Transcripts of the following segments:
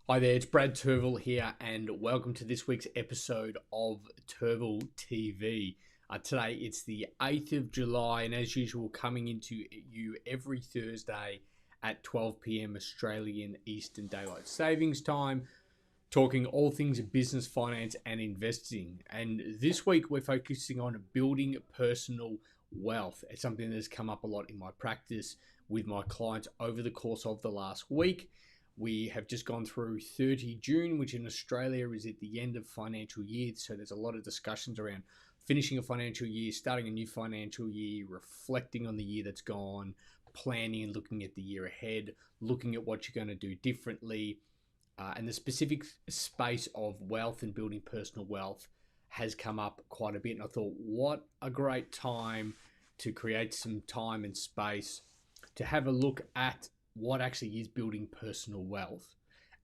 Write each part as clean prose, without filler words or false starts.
Hi there, it's Brad Turville here, and welcome to this week's episode of TurvilleTV. Today it's the 8th of July, and as usual, coming into you every Thursday at 12 p.m. Australian Eastern Daylight Savings Time, talking all things business, finance, and investing. And this week we're focusing on building personal wealth. It's something that's come up a lot in my practice with my clients over the course of the last week. We have just gone through 30 June, which in Australia is at the end of financial year. So there's a lot of discussions around finishing a financial year, starting a new financial year, reflecting on the year that's gone, planning and looking at the year ahead, looking at what you're going to do differently. And the specific space of wealth and building personal wealth has come up quite a bit. And I thought, what a great time to create some time and space to have a look at what actually is building personal wealth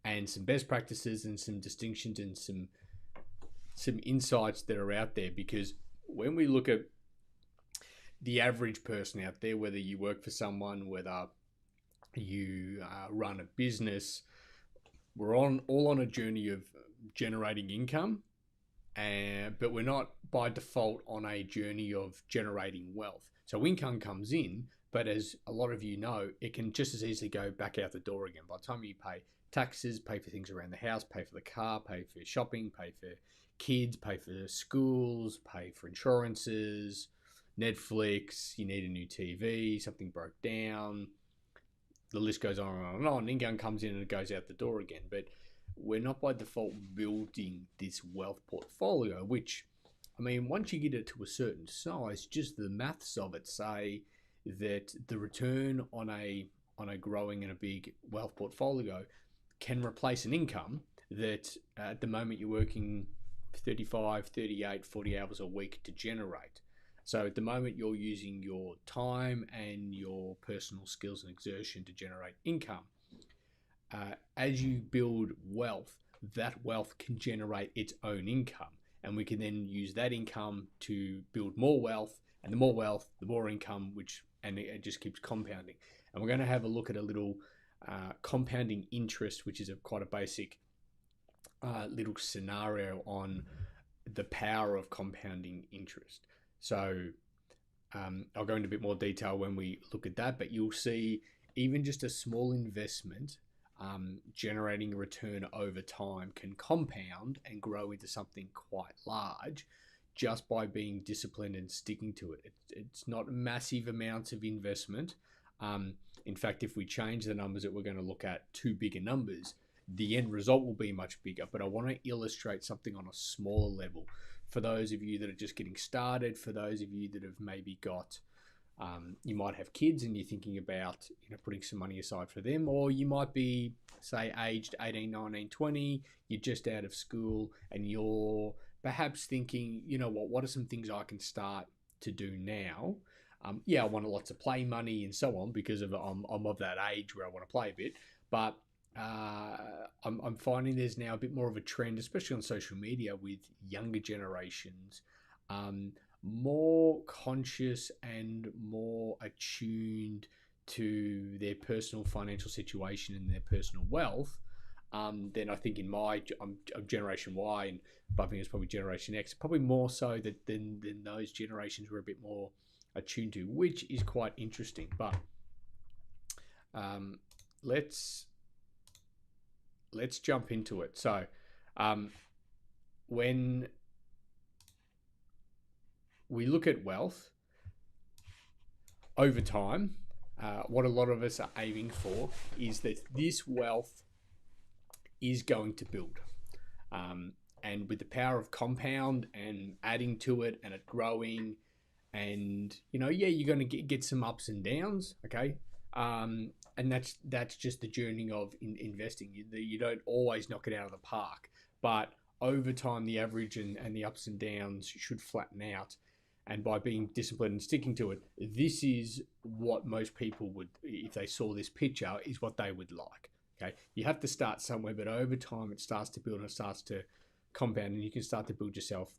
and some best practices and some distinctions and some insights that are out there. Because when we look at the average person out there, whether you work for someone, whether you run a business, we're all on a journey of generating income, but we're not by default on a journey of generating wealth. So income comes in, but as a lot of you know, it can just as easily go back out the door again. By the time you pay taxes, pay for things around the house, pay for the car, pay for shopping, pay for kids, pay for schools, pay for insurances, Netflix, you need a new TV, something broke down, the list goes on and on. Income comes in and it goes out the door again. But we're not by default building this wealth portfolio, which, I mean, once you get it to a certain size, just the maths of it say that the return on a growing and a big wealth portfolio can replace an income that at the moment you're working 35, 38, 40 hours a week to generate. So at the moment you're using your time and your personal skills and exertion to generate income. As you build wealth, that wealth can generate its own income, and we can then use that income to build more wealth, and the more wealth, the more income, and it just keeps compounding. And we're going to have a look at a little compounding interest, which is quite a basic little scenario on the power of compounding interest. So I'll go into a bit more detail when we look at that, but you'll see even just a small investment generating a return over time can compound and grow into something quite large just by being disciplined and sticking to it. It's not massive amounts of investment. In fact, if we change the numbers that we're going to look at to bigger numbers, the end result will be much bigger. But I want to illustrate something on a smaller level for those of you that are just getting started, for those of you that have maybe got you might have kids and you're thinking about putting some money aside for them, or you might be, say, aged 18, 19, 20, you're just out of school and you're perhaps thinking, what are some things I can start to do now? I want lots of play money and so on because I'm of that age where I want to play a bit, but I'm finding there's now a bit more of a trend, especially on social media, with younger generations, more conscious and more attuned to their personal financial situation and their personal wealth than I think in I'm Generation Y, and bumping is probably Generation X, probably more so than those generations were a bit more attuned to, which is quite interesting. But let's jump into it. So when we look at wealth over time, what a lot of us are aiming for is that this wealth is going to build. And with the power of compound and adding to it and it growing, and you're going to get some ups and downs, okay? And that's just the journey of investing. You don't always knock it out of the park, but over time the average and the ups and downs should flatten out. And by being disciplined and sticking to it, this is what most people would, if they saw this picture, is what they would like. Okay, you have to start somewhere, but over time it starts to build and it starts to compound, and you can start to build yourself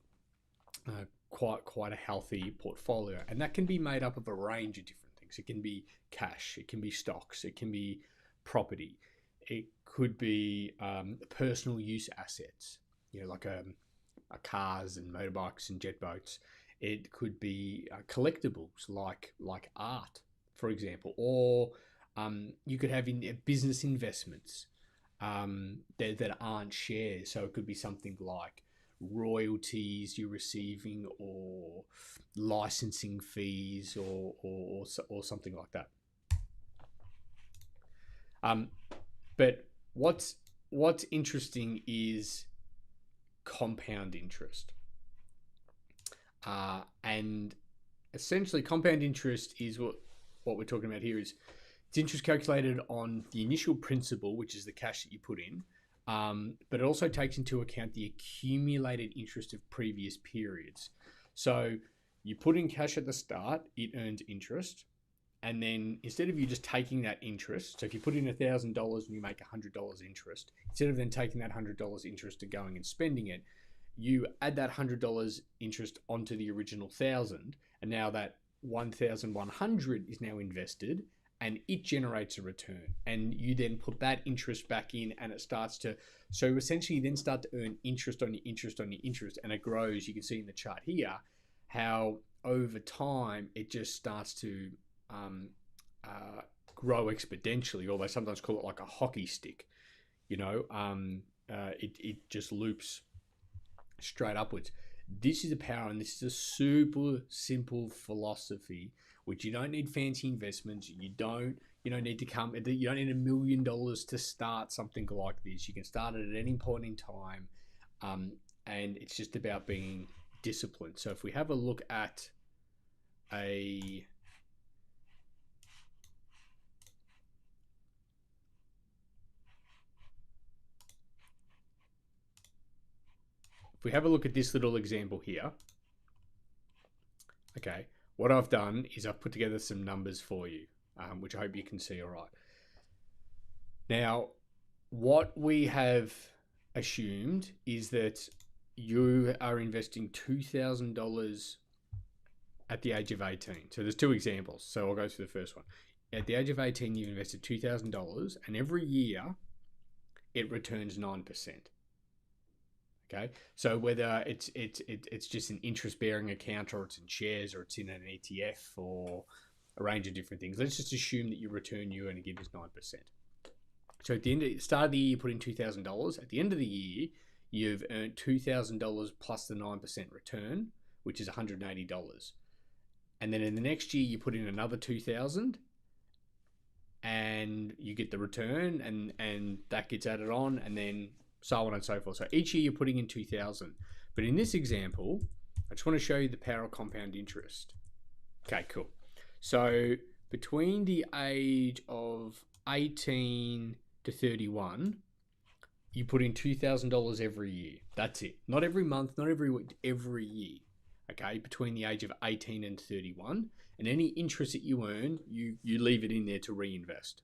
quite a healthy portfolio. And that can be made up of a range of different things. It can be cash, it can be stocks, it can be property, It could be personal use assets, like cars and motorbikes and jet boats. It could be collectibles like art, for example, or you could have business investments that aren't shares. So it could be something like royalties you're receiving, or licensing fees, or something like that. But what's interesting is compound interest, and essentially compound interest is what we're talking about here. Is it's interest calculated on the initial principal, which is the cash that you put in, but it also takes into account the accumulated interest of previous periods. So you put in cash at the start, it earns interest. And then instead of you just taking that interest, so if you put in $1,000 and you make $100 interest, instead of then taking that $100 interest to going and spending it, you add that $100 interest onto the original 1,000, and now that 1,100 is now invested, and it generates a return, and you then put that interest back in, and it starts to, so essentially you then start to earn interest on your interest on your interest, and it grows. You can see in the chart here how over time it just starts to grow exponentially, or they sometimes call it like a hockey stick. It just loops straight upwards. This is a power, and this is a super simple philosophy, which you don't need fancy investments. You don't need $1 million to start something like this. You can start it at any point in time, and it's just about being disciplined. So if we have a look at if we have a look at this little example here, okay, what I've done is I've put together some numbers for you, which I hope you can see all right. Now, what we have assumed is that you are investing $2,000 at the age of 18. So there's two examples. So I'll go through the first one. At the age of 18, you've invested $2,000, and every year it returns 9%. Okay, so whether it's just an interest-bearing account, or it's in shares, or it's in an ETF, or a range of different things, let's just assume that your return you're going to give is 9%. So at the start of the year, you put in $2,000. At the end of the year, you've earned $2,000 plus the 9% return, which is $180. And then in the next year, you put in another $2,000, and you get the return, and that gets added on, and then so on and so forth. So each year you're putting in 2,000. But in this example, I just want to show you the power of compound interest. Okay, cool. So between the age of 18 to 31, you put in $2,000 every year. That's it. Not every month, not every week, every year. Okay, between the age of 18 and 31. And any interest that you earn, you leave it in there to reinvest.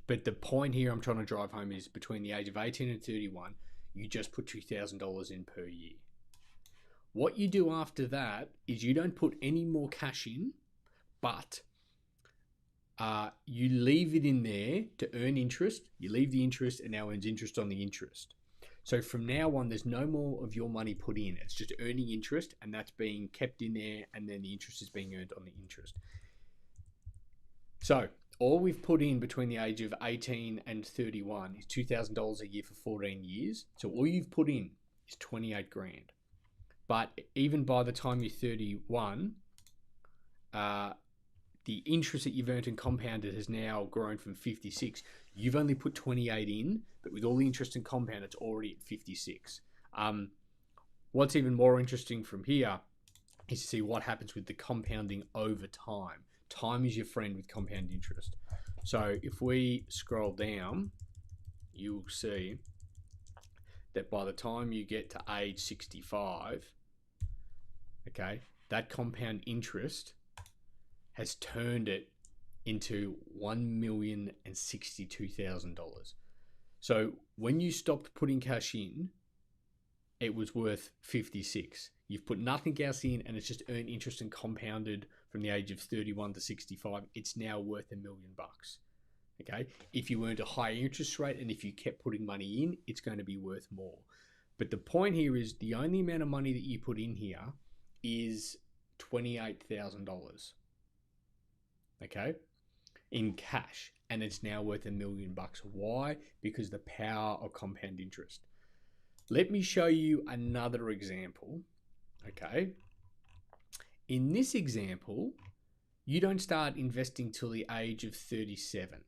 But the point here I'm trying to drive home is between the age of 18 and 31, you just put $2,000 in per year. What you do after that is you don't put any more cash in, but you leave it in there to earn interest. You leave the interest, and now earns interest on the interest. So from now on, there's no more of your money put in. It's just earning interest, and that's being kept in there, and then the interest is being earned on the interest. So all we've put in between the age of 18 and 31 is $2,000 a year for 14 years. So all you've put in is 28 grand. But even by the time you're 31, the interest that you've earned and compounded has now grown from 56. You've only put 28 in, but with all the interest and compound, it's already at 56. What's even more interesting from here is to see what happens with the compounding over time. Time is your friend with compound interest. So if we scroll down, you'll see that by the time you get to age 65, okay, that compound interest has turned it into $1,062,000. So when you stopped putting cash in, it was worth 56. You've put nothing else in, and it's just earned interest and compounded from the age of 31 to 65. It's now worth $1 million. Okay, if you earned a higher interest rate and if you kept putting money in, it's going to be worth more. But the point here is the only amount of money that you put in here is $28,000. Okay, in cash, and it's now worth $1 million. Why? Because the power of compound interest. Let me show you another example. Okay, in this example, you don't start investing till the age of 37,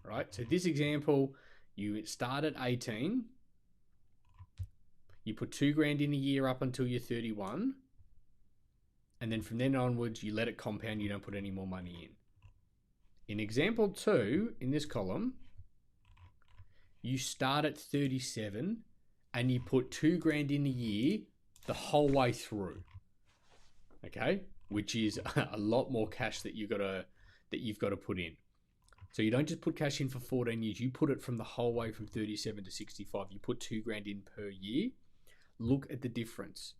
right? So this example, you start at 18, you put $2,000 in a year up until you're 31, and then from then onwards, you let it compound, you don't put any more money in. In example 2, in this column, you start at 37 and you put $2,000 in a year the whole way through. Okay, which is a lot more cash that you've got to put in. So you don't just put cash in for 14 years, you put it from the whole way from 37 to 65. You put $2,000 in per year. Look at the difference.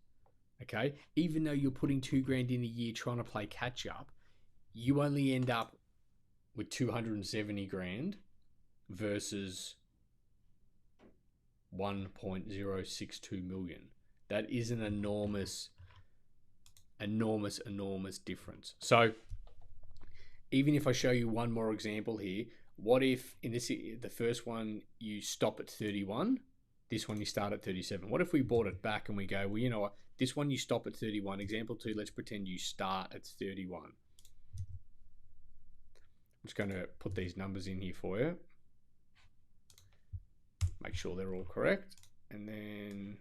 Okay, even though you're putting $2,000 in a year trying to play catch up, you only end up with 270 grand versus 1.062 million. That is an enormous difference. So even if I show you one more example here, what if in this, the first one you stop at 31, this one you start at 37? What if we brought it back and we go, well, you know what, this one you stop at 31, example 2, let's pretend you start at 31. I'm just going to put these numbers in here for you, make sure they're all correct, and then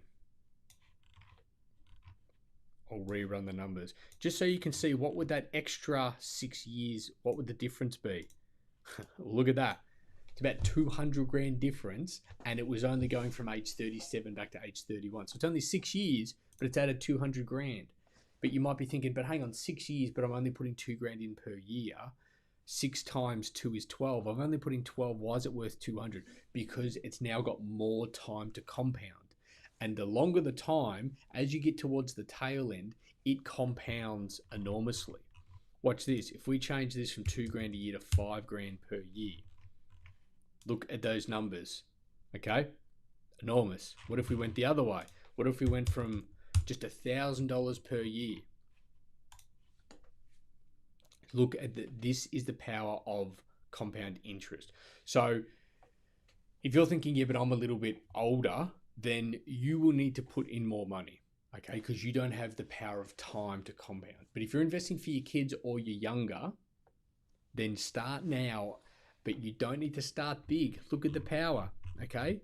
I'll rerun the numbers just so you can see what would that extra 6 years, what would the difference be? Look at that. It's about 200 grand difference, and it was only going from age 37 back to age 31. So it's only 6 years, but it's added 200 grand. But you might be thinking, but hang on, 6 years, but I'm only putting $2,000 in per year. 6 times 2 is 12. I'm only putting 12. Why is it worth 200? Because it's now got more time to compound. And the longer the time, as you get towards the tail end, it compounds enormously. Watch this. If we change this from $2,000 a year to $5,000 per year, look at those numbers. Okay, enormous. What if we went the other way? What if we went from just $1,000 per year? Look at this is the power of compound interest. So if you're thinking, yeah, but I'm a little bit older, then you will need to put in more money, okay? Because you don't have the power of time to compound. But if you're investing for your kids or you're younger, then start now, but you don't need to start big. Look at the power, okay?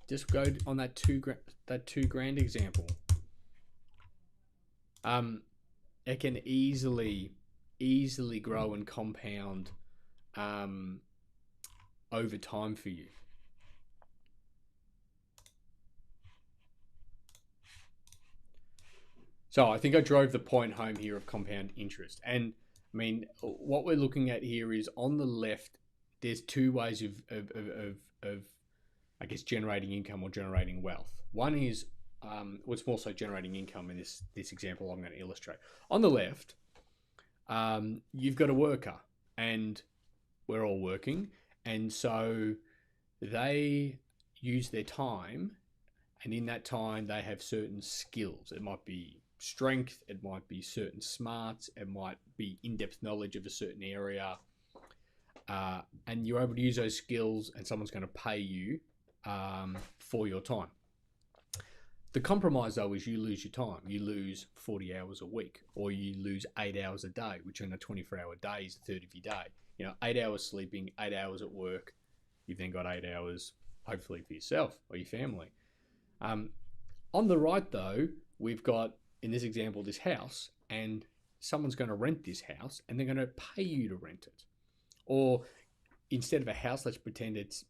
Just go on that $2,000 example. It can easily grow and compound over time for you. So I think I drove the point home here of compound interest. And I mean, what we're looking at here is on the left, there's two ways of I guess, generating income or generating wealth. One is what's more so generating income in this example I'm going to illustrate. On the left, you've got a worker, and we're all working, and so they use their time, and in that time they have certain skills. It might be strength, it might be certain smarts, it might be in-depth knowledge of a certain area, and you're able to use those skills, and someone's going to pay you for your time. The compromise, though, is you lose your time. You lose 40 hours a week, or you lose 8 hours a day, which in a 24-hour day is a third of your day. You know, 8 hours sleeping, 8 hours at work. You've then got 8 hours, hopefully, for yourself or your family. On the right, though, we've got, in this example, this house, and someone's going to rent this house, and they're going to pay you to rent it. Or instead of a house, let's pretend it's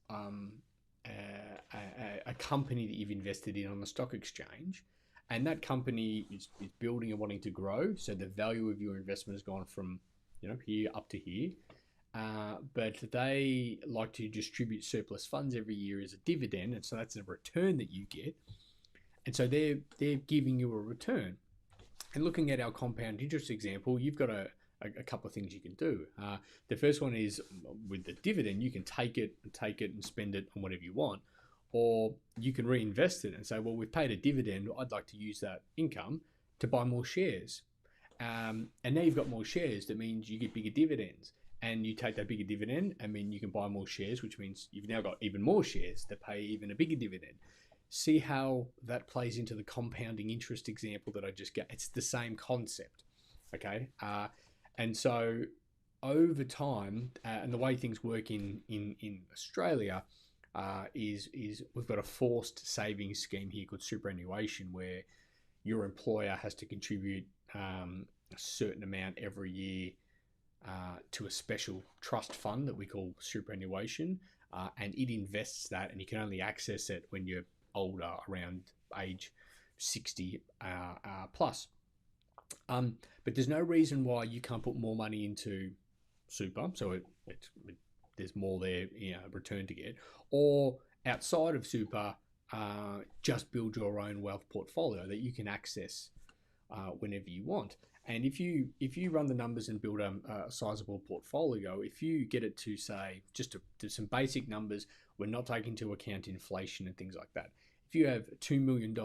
a company that you've invested in on the stock exchange, and that company is building and wanting to grow. So the value of your investment has gone from, you know, here up to here. But they like to distribute surplus funds every year as a dividend, and so that's a return that you get. And so they're giving you a return. And looking at our compound interest example, you've got a a couple of things you can do. The first one is with the dividend, you can take it and spend it on whatever you want, or you can reinvest it and say, well, we've paid a dividend. I'd like to use that income to buy more shares. And now you've got more shares. That means you get bigger dividends, and you take that bigger dividend. I mean, you can buy more shares, which means you've now got even more shares that pay even a bigger dividend. See how that plays into the compounding interest example that I just gave. It's the same concept, okay? And so over time, and the way things work in Australia is we've got a forced savings scheme here called superannuation, where your employer has to contribute a certain amount every year to a special trust fund that we call superannuation, and it invests that, and you can only access it when you're older, around age 60 plus. But there's no reason why you can't put more money into super, so there's more there, return to get, or outside of super, just build your own wealth portfolio that you can access whenever you want. And if you run the numbers and build a sizable portfolio, if you get it to, say, just to do some basic numbers, we're not taking into account inflation and things like that. If you have a $2 million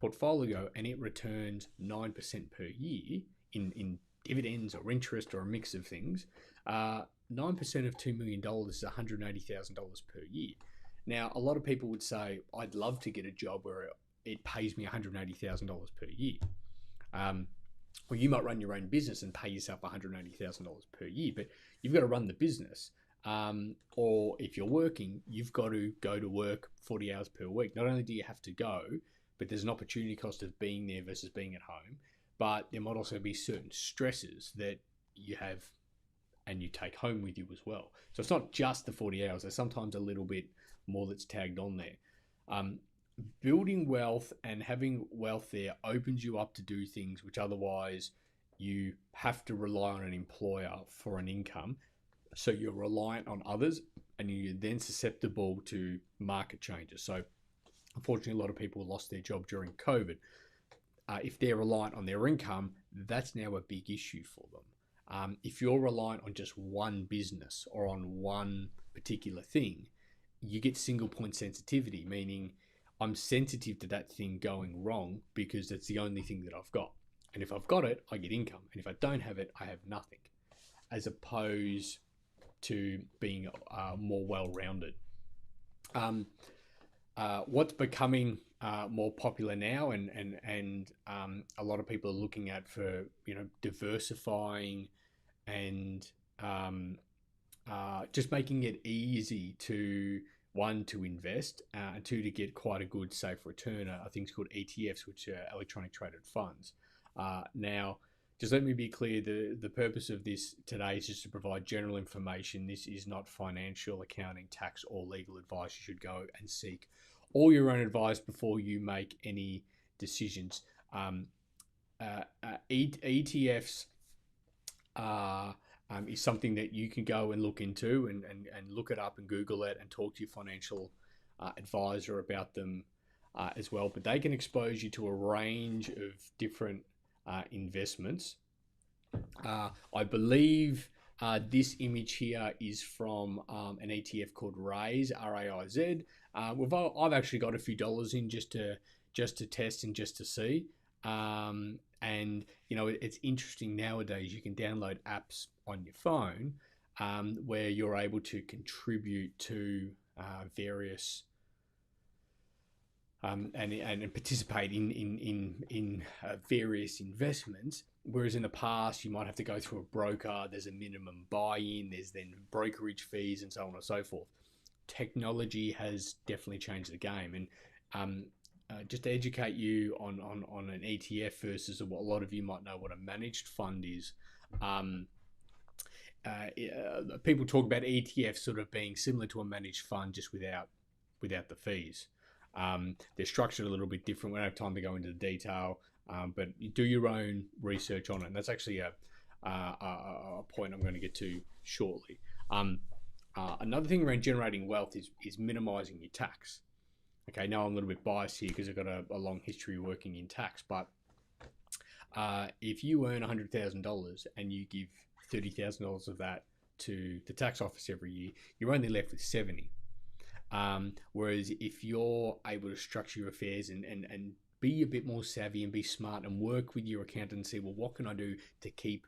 portfolio and it returns 9% per year in dividends or interest or a mix of things, 9% of $2 million is $180,000 per year. Now, a lot of people would say, I'd love to get a job where it pays me $180,000 per year. Or you might run your own business and pay yourself $180,000 per year, but you've got to run the business. Or if you're working, you've got to go to work 40 hours per week. Not only do you have to go, but there's an opportunity cost of being there versus being at home. But there might also be certain stresses that you have and you take home with you as well. So it's not just the 40 hours. There's sometimes a little bit more that's tagged on there. Building wealth and having wealth there opens you up to do things which otherwise you have to rely on an employer for an income. So you're reliant on others, and you're then susceptible to market changes. So unfortunately, a lot of people lost their job during COVID. If they're reliant on their income, that's now a big issue for them. If you're reliant on just one business or on one particular thing, you get single point sensitivity, meaning I'm sensitive to that thing going wrong because it's the only thing that I've got. And if I've got it, I get income. And if I don't have it, I have nothing. As opposed to being more well-rounded. What's becoming more popular now, and a lot of people are looking at for diversifying and just making it easy to, one, to invest, and two, to get quite a good safe return, are things called ETFs, which are electronic traded funds. Now, just let me be clear, the purpose of this today is just to provide general information. This is not financial, accounting, tax, or legal advice. You should go and seek all your own advice before you make any decisions. ETFs is something that you can go and look into and look it up and Google it and talk to your financial advisor about them as well. But they can expose you to a range of different investments. I believe this image here is from an ETF called Raiz, R-A-I-Z. I've actually got a few dollars in just to test and just to see. And it's interesting nowadays. You can download apps on your phone where you're able to contribute to various and participate in various investments. Whereas in the past, you might have to go through a broker. There's a minimum buy-in. There's then brokerage fees and so on and so forth. Technology has definitely changed the game. And just to educate you on an ETF versus what a lot of you might know what a managed fund is. People talk about ETFs sort of being similar to a managed fund, just without the fees. They're structured a little bit different. We don't have time to go into the detail, but you do your own research on it. And that's actually a point I'm going to get to shortly. Another thing around generating wealth is minimizing your tax. Okay, now I'm a little bit biased here because I've got a long history working in tax, but If you earn $100,000 and you give $30,000 of that to the tax office every year, you're only left with 70. Whereas if you're able to structure your affairs and be a bit more savvy and be smart and work with your accountant and see, well, what can I do to keep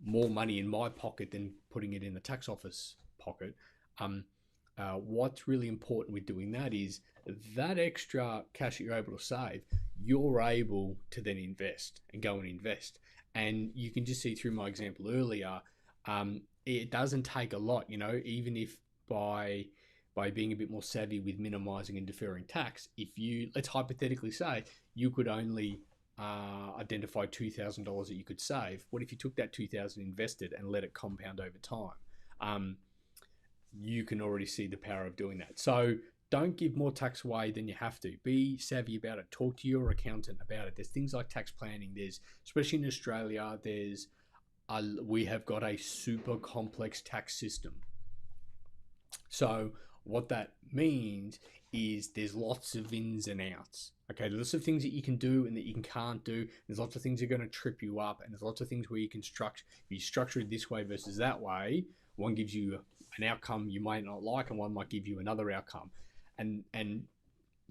more money in my pocket than putting it in the tax office pocket? What's really important with doing that is that extra cash that you're able to save, you're able to then invest and go and invest. And you can just see through my example earlier, it doesn't take a lot, even if by being a bit more savvy with minimizing and deferring tax, if you, let's hypothetically say you could only identify $2,000 that you could save. What if you took that $2,000, invested, and let it compound over time? You can already see the power of doing that. So don't give more tax away than you have to. Be savvy about it. Talk to your accountant about it. There's things like tax planning. There's, especially in Australia, we have got a super complex tax system. So what that means is there's lots of ins and outs. Okay, there's lots of things that you can do and that you can't do. There's lots of things that are going to trip you up, and there's lots of things where you can structure. If you structure it this way versus that way, one gives you an outcome you might not like, and one might give you another outcome. And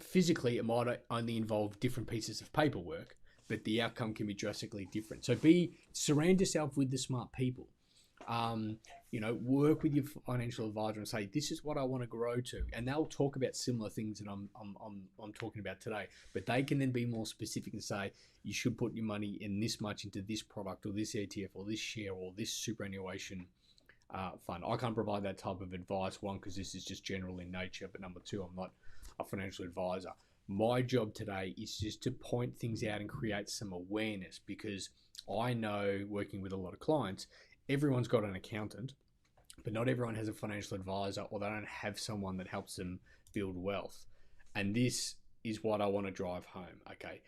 physically, it might only involve different pieces of paperwork, but the outcome can be drastically different. So surround yourself with the smart people. Work with your financial advisor and say, this is what I want to grow to, and they'll talk about similar things that I'm talking about today, but they can then be more specific and say, you should put your money in this much into this product or this ETF or this share or this superannuation fund. I can't provide that type of advice, one, because this is just general in nature, but number two, I'm not a financial advisor. My job today is just to point things out and create some awareness, because I know, working with a lot of clients, everyone's got an accountant, but not everyone has a financial advisor, or they don't have someone that helps them build wealth. And this is what I want to drive home. Okay,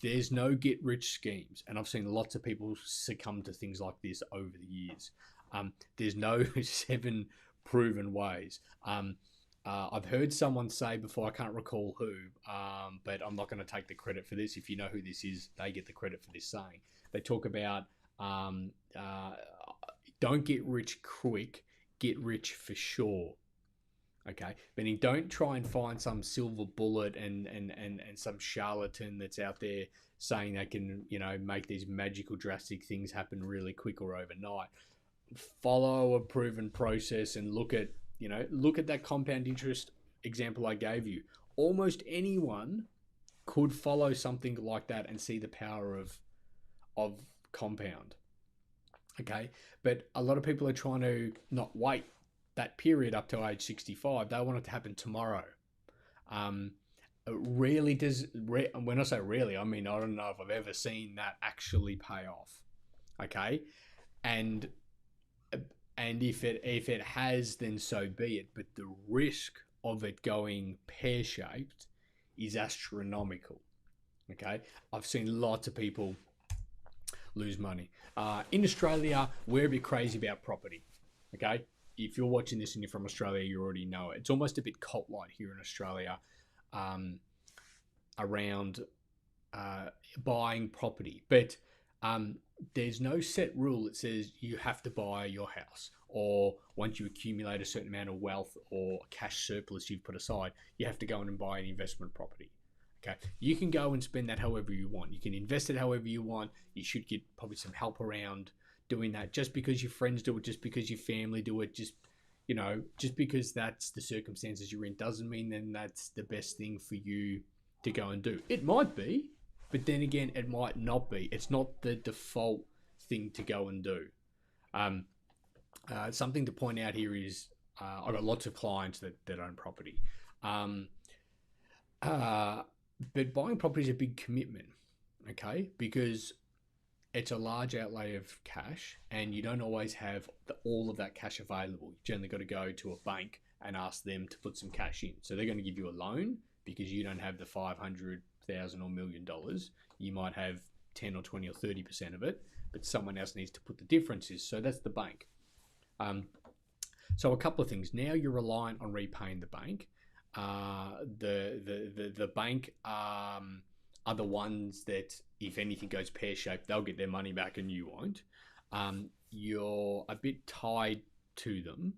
there's no get rich schemes, and I've seen lots of people succumb to things like this over the years. There's no 7 proven ways. I've heard someone say before, I can't recall who, but I'm not going to take the credit for this. If you know who this is, they get the credit for this saying. They talk about don't get rich quick, get rich for sure. Okay, meaning don't try and find some silver bullet and some charlatan that's out there saying they can, make these magical drastic things happen really quick or overnight. Follow a proven process and look at that compound interest example I gave you. Almost anyone could follow something like that and see the power of compound. Okay, but a lot of people are trying to not wait that period up to age 65. They want it to happen tomorrow. Rarely does, when I say rarely, I mean, I don't know if I've ever seen that actually pay off. Okay, and if it has, then so be it. But the risk of it going pear-shaped is astronomical. Okay, I've seen lots of people lose money. In Australia, we're a bit crazy about property. Okay, if you're watching this and you're from Australia, you already know it. It's almost a bit cult-like here in Australia around buying property. But there's no set rule that says you have to buy your house, or once you accumulate a certain amount of wealth or cash surplus you've put aside, you have to go in and buy an investment property. Okay, you can go and spend that however you want. You can invest it however you want. You should get probably some help around doing that. Just because your friends do it, just because your family do it, just because that's the circumstances you're in, doesn't mean then that's the best thing for you to go and do. It might be, but then again, it might not be. It's not the default thing to go and do. Something to point out here is I've got lots of clients that own property. But buying property is a big commitment, okay? Because it's a large outlay of cash, and you don't always have all of that cash available. You generally got to go to a bank and ask them to put some cash in. So they're going to give you a loan because you don't have the $500,000 or $1 million. You might have 10 or 20 or 30% of it, but someone else needs to put the differences. So that's the bank. So a couple of things. Now you're reliant on repaying the bank. The bank are the ones that if anything goes pear-shaped, they'll get their money back and you won't. You're a bit tied to them.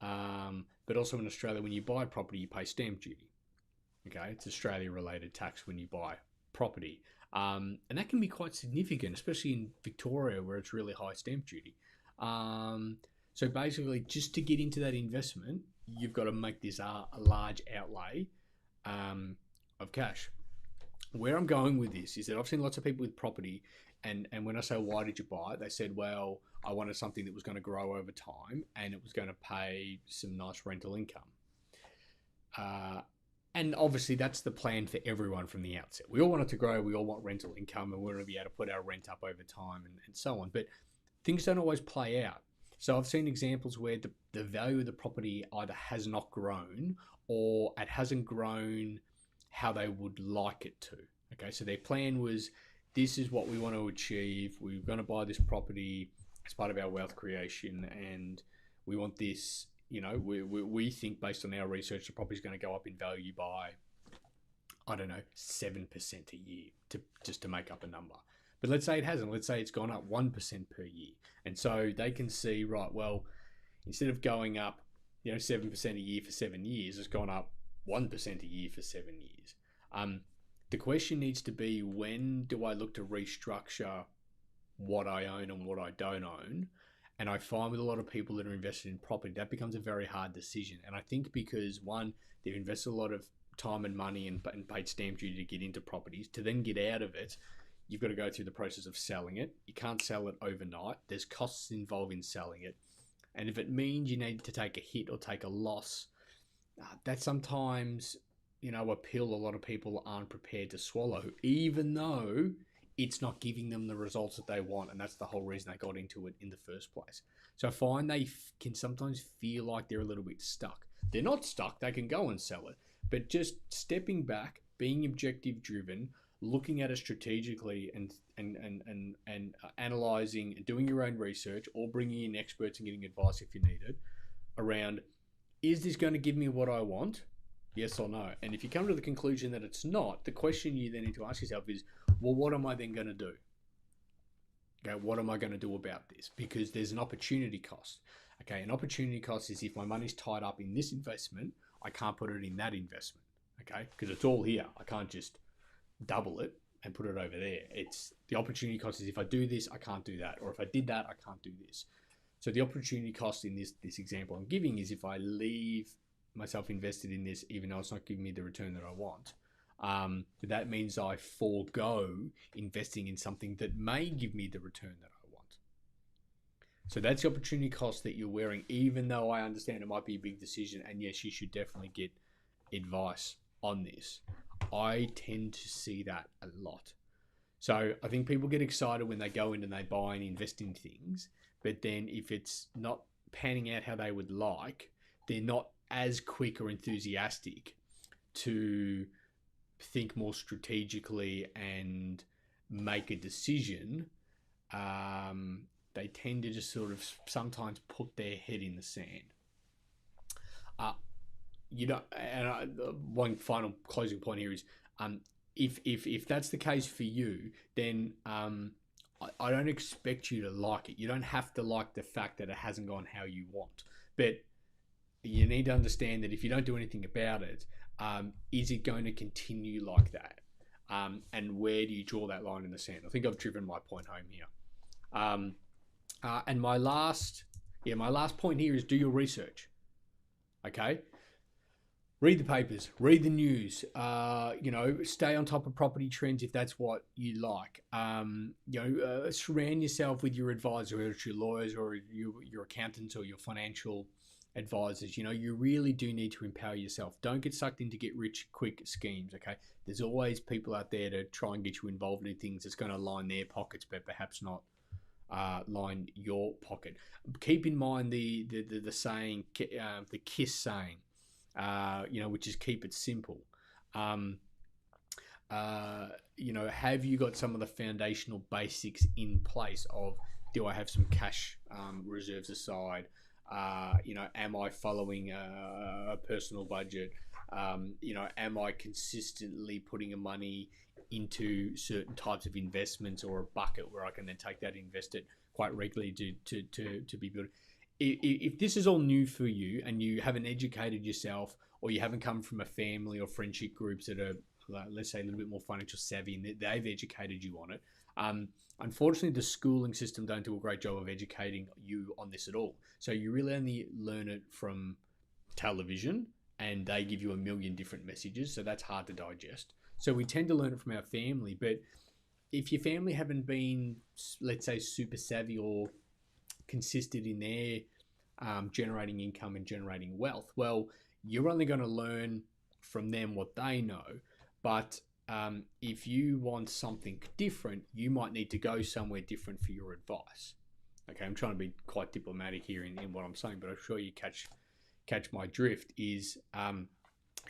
But also in Australia, when you buy property, you pay stamp duty. Okay, it's Australia-related tax when you buy property. And that can be quite significant, especially in Victoria where it's really high stamp duty. So basically, just to get into that investment, you've got to make this a large outlay of cash. Where I'm going with this is that I've seen lots of people with property, and when I say, why did you buy it? They said, well, I wanted something that was going to grow over time and it was going to pay some nice rental income. And obviously that's the plan for everyone from the outset. We all want it to grow, we all want rental income, and we want to be able to put our rent up over time and so on. But things don't always play out. So I've seen examples where the value of the property either has not grown or it hasn't grown how they would like it to. Okay, so their plan was, this is what we want to achieve. We're going to buy this property as part of our wealth creation, and we want this, we think based on our research, the property is going to go up in value by, I don't know, 7% a year, just to make up a number. But let's say it hasn't. Let's say it's gone up 1% per year. And so they can see, right, well, instead of going up, 7% a year for 7 years, it's gone up 1% a year for 7 years. The question needs to be, when do I look to restructure what I own and what I don't own? And I find with a lot of people that are invested in property, that becomes a very hard decision. And I think because, one, they've invested a lot of time and money and paid stamp duty to get into properties, to then get out of it, you've got to go through the process of selling it. You can't sell it overnight. There's costs involved in selling it. And if it means you need to take a hit or take a loss, that sometimes, a pill a lot of people aren't prepared to swallow, even though it's not giving them the results that they want. And that's the whole reason they got into it in the first place. So I find they can sometimes feel like they're a little bit stuck. They're not stuck. They can go and sell it. But just stepping back, being objective driven, looking at it strategically and analyzing and doing your own research, or bringing in experts and getting advice if you need it around, is this going to give me what I want? Yes or no? And if you come to the conclusion that it's not, the question you then need to ask yourself is, well, what am I then going to do? Okay, what am I going to do about this? Because there's an opportunity cost. Okay, an opportunity cost is if my money's tied up in this investment, I can't put it in that investment. Okay, because it's all here. I can't just double it and put it over there. It's the opportunity cost is if I do this, I can't do that, or if I did that, I can't do this. So the opportunity cost in this example I'm giving is if I leave myself invested in this, even though it's not giving me the return that I want, that means I forego investing in something that may give me the return that I want. So that's the opportunity cost that you're wearing, even though I understand it might be a big decision, and yes, you should definitely get advice on this. I tend to see that a lot. So I think people get excited when they go in and they buy and invest in things, but then if it's not panning out how they would like, they're not as quick or enthusiastic to think more strategically and make a decision. They tend to just sort of sometimes put their head in the sand. One final closing point here is, if that's the case for you, then I don't expect you to like it. You don't have to like the fact that it hasn't gone how you want, but you need to understand that if you don't do anything about it, is it going to continue like that? And where do you draw that line in the sand? I think I've driven my point home here. And my last point here is, do your research. Okay. Read the papers, read the news, stay on top of property trends if that's what you like. Surround yourself with your advisor, whether it's your lawyers or your accountants or your financial advisors. You really do need to empower yourself. Don't get sucked into get rich quick schemes, okay? There's always people out there to try and get you involved in things that's going to line their pockets, but perhaps not line your pocket. Keep in mind the saying, the KISS saying, which is keep it simple. Have you got some of the foundational basics in place of, do I have some cash reserves aside? Am I following a personal budget? Am I consistently putting money into certain types of investments or a bucket where I can then take that and invest it quite regularly to be built. If this is all new for you and you haven't educated yourself, or you haven't come from a family or friendship groups that are, let's say, a little bit more financial savvy and they've educated you on it, unfortunately, the schooling system don't do a great job of educating you on this at all. So you really only learn it from television, and they give you a million different messages, so that's hard to digest. So we tend to learn it from our family, but if your family haven't been, let's say, super savvy or consistent in their generating income and generating wealth, well, you're only going to learn from them what they know. But if you want something different, you might need to go somewhere different for your advice. Okay, I'm trying to be quite diplomatic here in what I'm saying, but I'm sure you catch my drift. Is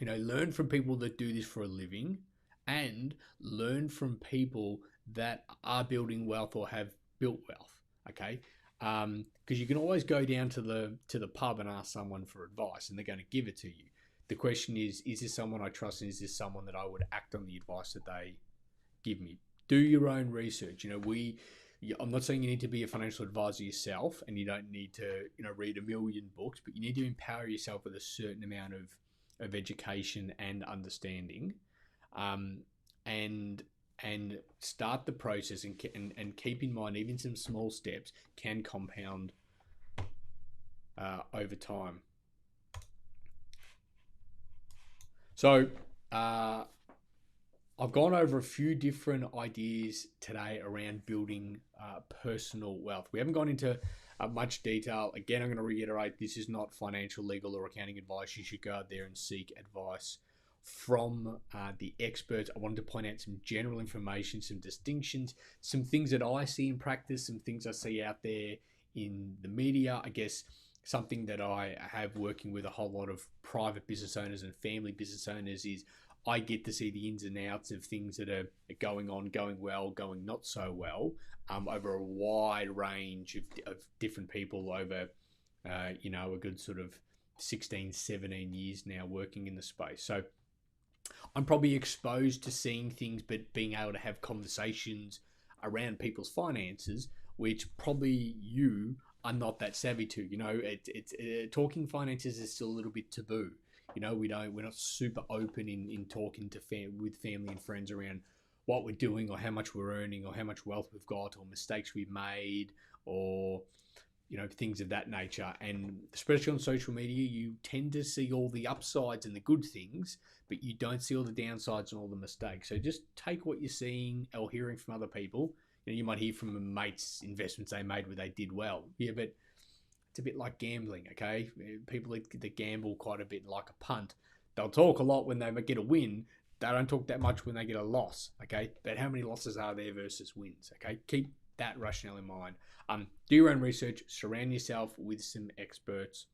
learn from people that do this for a living, and learn from people that are building wealth or have built wealth. Okay, because you can always go down to the pub and ask someone for advice, and they're going to give it to you. The question is this someone I trust, and is this someone that I would act on the advice that they give me? Do your own research. I'm not saying you need to be a financial advisor yourself, and you don't need to read a million books, but you need to empower yourself with a certain amount of education and understanding, and start the process, and keep in mind, even some small steps can compound over time. So I've gone over a few different ideas today around building personal wealth. We haven't gone into much detail. Again, I'm going to reiterate, this is not financial, legal, or accounting advice. You should go out there and seek advice from the experts. I wanted to point out some general information, some distinctions, some things that I see in practice, some things I see out there in the media. I guess something that I have working with a whole lot of private business owners and family business owners is I get to see the ins and outs of things that are going on, going well, going not so well, over a wide range of different people over, a good sort of 16, 17 years now working in the space. So I'm probably exposed to seeing things, but being able to have conversations around people's finances, which probably you are not that savvy to. Talking finances is still a little bit taboo. We're not super open in talking to with family and friends around what we're doing, or how much we're earning, or how much wealth we've got, or mistakes we've made, or things of that nature. And especially on social media, you tend to see all the upsides and the good things, but you don't see all the downsides and all the mistakes. So just take what you're seeing or hearing from other people. You might hear from a mate's investments they made where they did well. Yeah, but it's a bit like gambling, okay? People that gamble quite a bit like a punt, they'll talk a lot when they get a win. They don't talk that much when they get a loss, okay? But how many losses are there versus wins, okay? Keep that rationale in mind. Do your own research, surround yourself with some experts,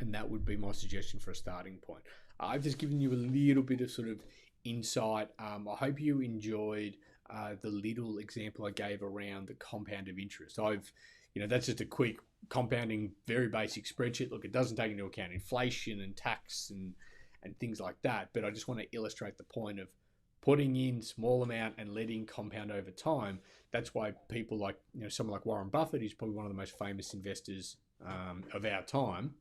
and that would be my suggestion for a starting point. I've just given you a little bit of sort of insight. I hope you enjoyed the little example I gave around the compound of interest. That's just a quick compounding, very basic spreadsheet. Look, it doesn't take into account inflation and tax and things like that, but I just want to illustrate the point of putting in small amount and letting compound over time. That's why people like, someone like Warren Buffett, who's probably one of the most famous investors of our time,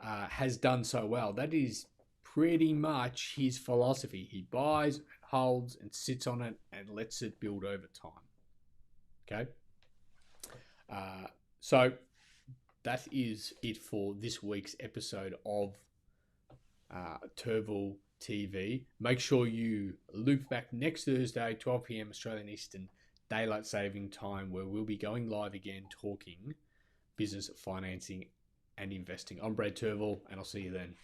has done so well. That is pretty much his philosophy. He buys, holds, and sits on it and lets it build over time. Okay? So that is it for this week's episode of TurvilleTV. Make sure you loop back next Thursday, 12 p.m. Australian Eastern Daylight Saving Time, where we'll be going live again talking business, financing, and investing. I'm Brad Turville, and I'll see you then.